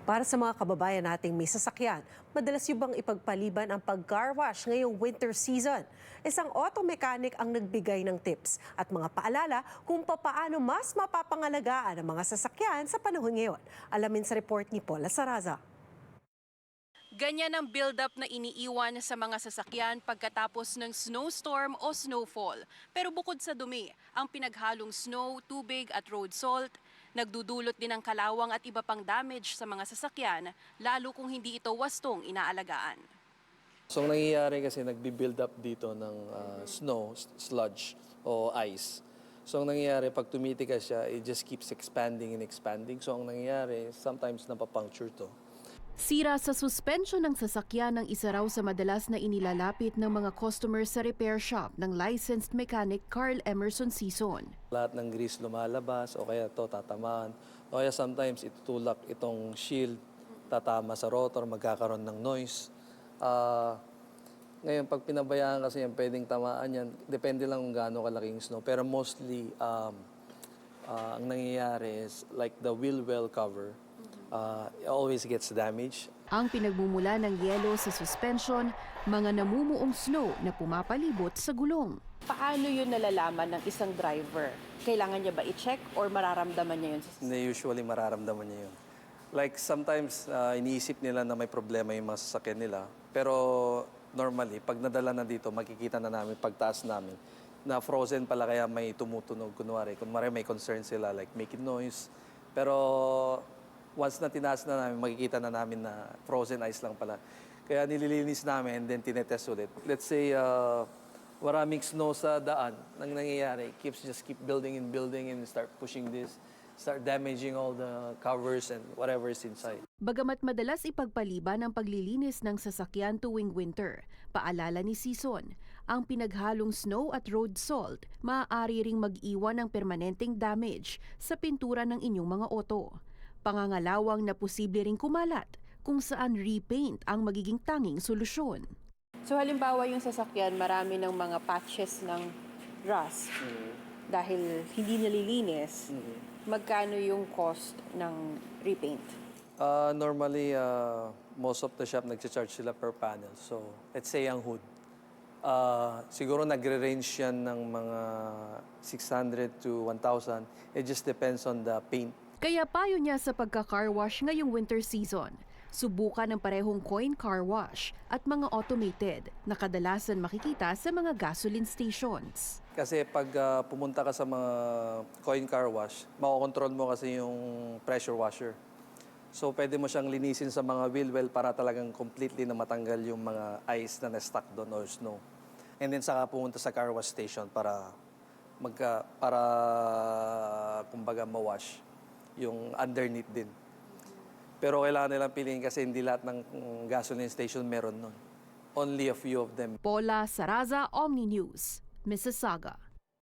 Para sa mga kababayan nating may sasakyan, madalas yung bang ipagpaliban ang pag-car wash ngayong winter season. Isang auto mechanic ang nagbigay ng tips at mga paalala kung papaano mas mapapangalagaan ang mga sasakyan sa panahon ngayon. Alamin sa report ni Paula Saraza. Ganyan ang build-up na iniiwan sa mga sasakyan pagkatapos ng snowstorm o snowfall. Pero bukod sa dumi, ang pinaghalong snow, tubig at road salt, nagdudulot din ng kalawang at iba pang damage sa mga sasakyan, lalo kung hindi ito wastong inaalagaan. So ang nangyayari kasi nagbi-build up dito ng snow, sludge o ice. So ang nangyayari pag tumitigas siya, it just keeps expanding and expanding. So ang nangyayari, sometimes napapuncture to. Sira sa suspension ng sasakyan ng isa raw sa madalas na inilalapit ng mga customers sa repair shop ng licensed mechanic Carl Emerson Sison. Lahat ng grease lumalabas o kaya to tatamaan. O kaya sometimes itutulak itong shield, tatama sa rotor, magkakaroon ng noise. Ngayon, pag pinabayaan kasi yan, pwedeng tamaan yan. Depende lang kung gaano kalaking snow. Pero mostly, ang nangyayari is like the wheel well cover. It always gets damaged. Ang pinagmumula ng yelo sa suspension, mga namumuong snow na pumapalibot sa gulong. Paano yun nalalaman ng isang driver? Kailangan niya ba i-check or mararamdaman niya yun? Usually mararamdaman niya yun. Like sometimes, iniisip nila na may problema yung mga sasakyan nila. Pero normally, pag nadala na dito, makikita na namin pagtaas namin na frozen pala kaya may tumutunog. Kunwari may concern sila like making noise. Pero once na tinaas na namin, makikita na namin na frozen ice lang pala. Kaya nililinis namin and then tinetest ulit. Let's say maraming snow sa daan, nang nangyayari, keep building and start pushing this, start damaging all the covers and whatever is inside. Bagamat madalas ipagpaliban ang paglilinis ng sasakyan tuwing winter, paalala ni Sison, ang pinaghalong snow at road salt maaari ring mag-iwan ng permanenteng damage sa pintura ng inyong mga auto. Pangangalawang na posible ring kumalat kung saan repaint ang magiging tanging solusyon. So halimbawa yung sasakyan, marami ng mga patches ng rust dahil hindi nalilinis. Magkano yung cost ng repaint? Normally, most of the shop nag-charge sila per panel. So, let's say ang hood. Siguro nagre-range yan ng mga 600 to 1,000. It just depends on the paint. Kaya payo niya sa pagka-car wash ngayong winter season, subukan ng parehong coin car wash at mga automated na kadalasan makikita sa mga gasoline stations. Kasi pag pumunta ka sa mga coin car wash, makokontrol mo kasi yung pressure washer. So pwede mo siyang linisin sa mga wheel well para talagang completely na matanggal yung mga ice na na-stuck doon or snow. And then saka pumunta sa car wash station para kumbaga ma-wash yung underneath din. Pero kailangan nilang piliin kasi hindi lahat ng gasoline station meron nun. Only a few of them. Paula Saraza, Omni News, Mississauga.